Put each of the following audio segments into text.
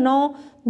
9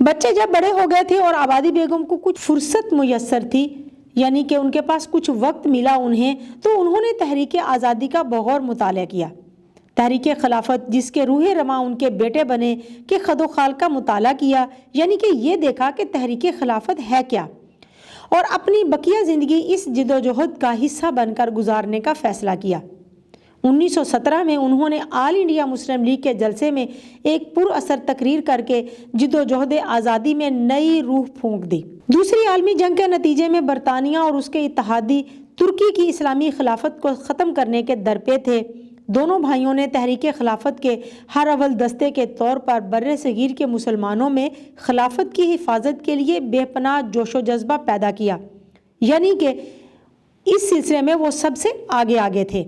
بچے جب بڑے ہو گئے تھے اور آبادی بیگم کو کچھ فرصت میسر تھی، یعنی کہ ان کے پاس کچھ وقت ملا انہیں، تو انہوں نے تحریک آزادی کا بغور مطالعہ کیا۔ تحریک خلافت، جس کے روح رواں ان کے بیٹے بنے، کے خد و خال کا مطالعہ کیا، یعنی کہ یہ دیکھا کہ تحریک خلافت ہے کیا، اور اپنی بقیہ زندگی اس جدوجہد کا حصہ بن کر گزارنے کا فیصلہ کیا۔ 1917 میں انہوں نے آل انڈیا مسلم لیگ کے جلسے میں ایک پر اثر تقریر کر کے جدوجہد آزادی میں نئی روح پھونک دی۔ دوسری عالمی جنگ کے نتیجے میں برطانیہ اور اس کے اتحادی ترکی کی اسلامی خلافت کو ختم کرنے کے درپے تھے۔ دونوں بھائیوں نے تحریک خلافت کے ہر اول دستے کے طور پر بر صغیر کے مسلمانوں میں خلافت کی حفاظت کے لیے بے پناہ جوش و جذبہ پیدا کیا، یعنی کہ اس سلسلے میں وہ سب سے آگے تھے۔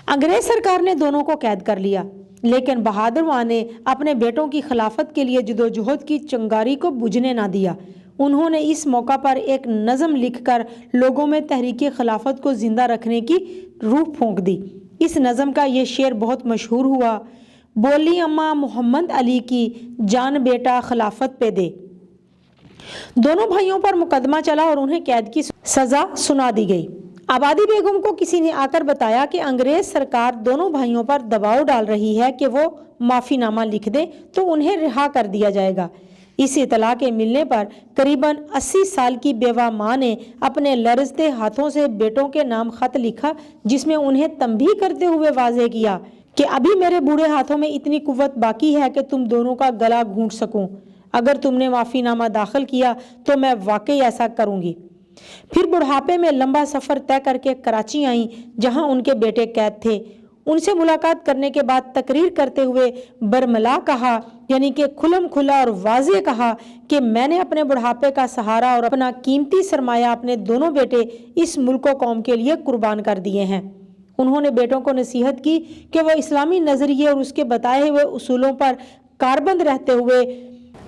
انگریز سرکار نے دونوں کو قید کر لیا، لیکن بہادر وہاں نے اپنے بیٹوں کی خلافت کے لیے جدوجہد کی چنگاری کو بجھنے نہ دیا۔ انہوں نے اس موقع پر ایک نظم لکھ کر لوگوں میں تحریک خلافت کو زندہ رکھنے کی روح پھونک دی۔ اس نظم کا یہ شعر بہت مشہور ہوا: بولی اماں محمد علی کی، جان بیٹا خلافت پہ دے۔ دونوں بھائیوں پر مقدمہ چلا اور انہیں قید کی سزا سنا دی گئی۔ آبادی بیگم کو کسی نے آ کر بتایا کہ انگریز سرکار دونوں بھائیوں پر دباؤ ڈال رہی ہے کہ وہ معافی نامہ لکھ دیں تو انہیں رہا کر دیا جائے گا۔ اس اطلاع کے ملنے پر قریباً 80 سال کی بیوہ ماں نے اپنے لرزتے ہاتھوں سے بیٹوں کے نام خط لکھا، جس میں انہیں تنبیہ کرتے ہوئے واضح کیا کہ ابھی میرے بوڑھے ہاتھوں میں اتنی قوت باقی ہے کہ تم دونوں کا گلا گھونٹ سکوں۔ اگر تم نے معافی نامہ داخل کیا تو میں واقعی ایسا کروں گی۔ پھر بڑھاپے میں لمبا سفر طے کر کے کراچی آئیں، جہاں ان کے بیٹے قید تھے۔ ان سے ملاقات کرنے کے بعد تقریر کرتے ہوئے برملا کہا، یعنی کہ کھلم کھلا اور واضح کہا کہ میں نے اپنے بڑھاپے کا سہارا اور اپنا قیمتی سرمایہ اپنے دونوں بیٹے اس ملک و قوم کے لیے قربان کر دیے ہیں۔ انہوں نے بیٹوں کو نصیحت کی کہ وہ اسلامی نظریے اور اس کے بتائے ہوئے اصولوں پر کاربند رہتے ہوئے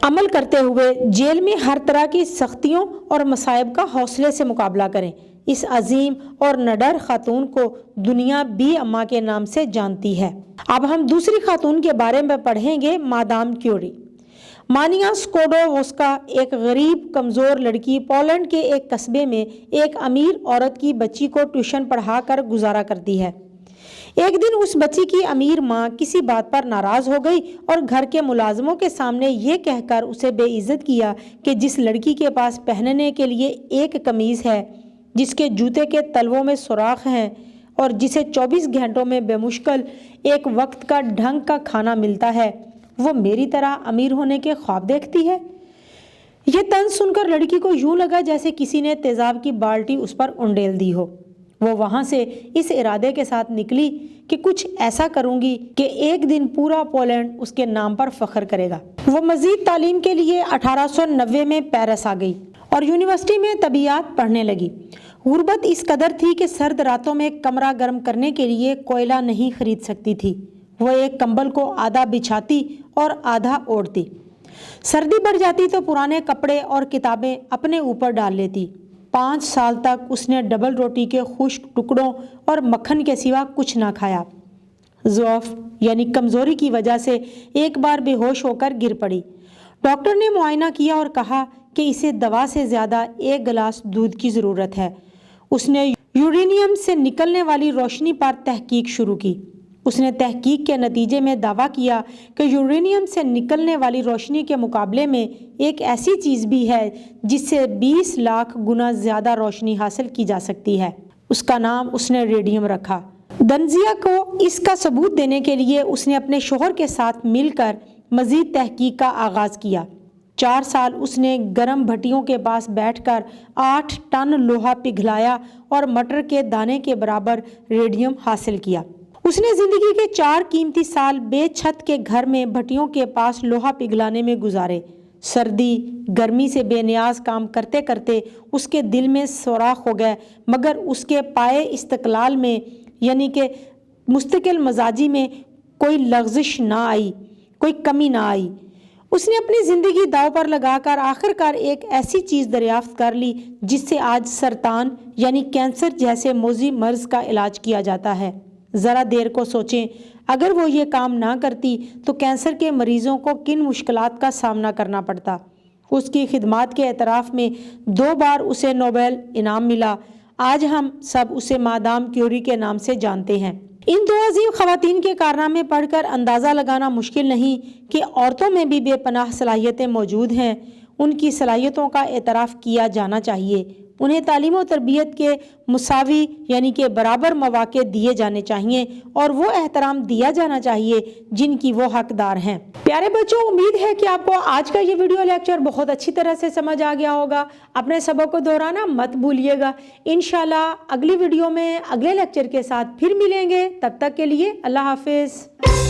عمل کرتے ہوئے جیل میں ہر طرح کی سختیوں اور مصائب کا حوصلے سے مقابلہ کریں۔ اس عظیم اور نڈر خاتون کو دنیا بی اماں کے نام سے جانتی ہے۔ اب ہم دوسری خاتون کے بارے میں پڑھیں گے، مادام کیوری۔ مانیا سکوڈووسکا ایک غریب کمزور لڑکی پولینڈ کے ایک قصبے میں ایک امیر عورت کی بچی کو ٹیوشن پڑھا کر گزارا کرتی ہے۔ ایک دن اس بچی کی امیر ماں کسی بات پر ناراض ہو گئی اور گھر کے ملازموں کے سامنے یہ کہہ کر اسے بے عزت کیا کہ جس لڑکی کے پاس پہننے کے لیے ایک قمیض ہے، جس کے جوتے کے تلووں میں سوراخ ہیں اور جسے 24 گھنٹوں میں بے مشکل ایک وقت کا ڈھنگ کا کھانا ملتا ہے، وہ میری طرح امیر ہونے کے خواب دیکھتی ہے۔ یہ طنز سن کر لڑکی کو یوں لگا جیسے کسی نے تیزاب کی بالٹی اس پر انڈیل دی ہو۔ وہ وہاں سے اس ارادے کے ساتھ نکلی کہ کچھ ایسا کروں گی کہ ایک دن پورا پولینڈ اس کے نام پر فخر کرے گا۔ وہ مزید تعلیم کے لیے 1890 میں پیرس آ گئی اور یونیورسٹی میں طبیعیات پڑھنے لگی۔ غربت اس قدر تھی کہ سرد راتوں میں کمرہ گرم کرنے کے لیے کوئلہ نہیں خرید سکتی تھی۔ وہ ایک کمبل کو آدھا بچھاتی اور آدھا اوڑھتی۔ سردی بڑھ جاتی تو پرانے کپڑے اور کتابیں اپنے اوپر ڈال لیتی۔ 5 سال تک اس نے ڈبل روٹی کے خشک ٹکڑوں اور مکھن کے سوا کچھ نہ کھایا۔ ضعف یعنی کمزوری کی وجہ سے ایک بار بے ہوش ہو کر گر پڑی۔ ڈاکٹر نے معائنہ کیا اور کہا کہ اسے دوا سے زیادہ 1 گلاس دودھ کی ضرورت ہے۔ اس نے یورینیم سے نکلنے والی روشنی پر تحقیق شروع کی۔ اس نے تحقیق کے نتیجے میں دعویٰ کیا کہ یورینیم سے نکلنے والی روشنی کے مقابلے میں ایک ایسی چیز بھی ہے جس سے 20 لاکھ گنا زیادہ روشنی حاصل کی جا سکتی ہے۔ اس کا نام اس نے ریڈیم رکھا۔ دنزیا کو اس کا ثبوت دینے کے لیے اس نے اپنے شوہر کے ساتھ مل کر مزید تحقیق کا آغاز کیا۔ 4 سال اس نے گرم بھٹیوں کے پاس بیٹھ کر 8 ٹن لوہا پگھلایا اور مٹر کے دانے کے برابر ریڈیم حاصل کیا۔ اس نے زندگی کے 4 قیمتی سال بے چھت کے گھر میں بھٹیوں کے پاس لوہا پگھلانے میں گزارے۔ سردی گرمی سے بے نیاز کام کرتے کرتے اس کے دل میں سوراخ ہو گئے، مگر اس کے پائے استقلال میں یعنی کہ مستقل مزاجی میں کوئی لغزش نہ آئی، کوئی کمی نہ آئی۔ اس نے اپنی زندگی داؤ پر لگا کر آخرکار ایک ایسی چیز دریافت کر لی جس سے آج سرطان یعنی کینسر جیسے موذی مرض کا علاج کیا جاتا ہے۔ ذرا دیر کو سوچیں، اگر وہ یہ کام نہ کرتی تو کینسر کے مریضوں کو کن مشکلات کا سامنا کرنا پڑتا۔ اس کی خدمات کے اعتراف میں 2 بار اسے نوبل انعام ملا۔ آج ہم سب اسے مادام کیوری کے نام سے جانتے ہیں۔ ان 2 عظیم خواتین کے کارنامے پڑھ کر اندازہ لگانا مشکل نہیں کہ عورتوں میں بھی بے پناہ صلاحیتیں موجود ہیں۔ ان کی صلاحیتوں کا اعتراف کیا جانا چاہیے۔ انہیں تعلیم و تربیت کے مساوی یعنی کہ برابر مواقع دیے جانے چاہیے اور وہ احترام دیا جانا چاہیے جن کی وہ حقدار ہیں۔ پیارے بچوں، امید ہے کہ آپ کو آج کا یہ ویڈیو لیکچر بہت اچھی طرح سے سمجھ آ گیا ہوگا۔ اپنے سبق کو دہرانا مت بھولیے گا۔ انشاءاللہ اگلی ویڈیو میں اگلے لیکچر کے ساتھ پھر ملیں گے۔ تب تک کے لیے اللہ حافظ۔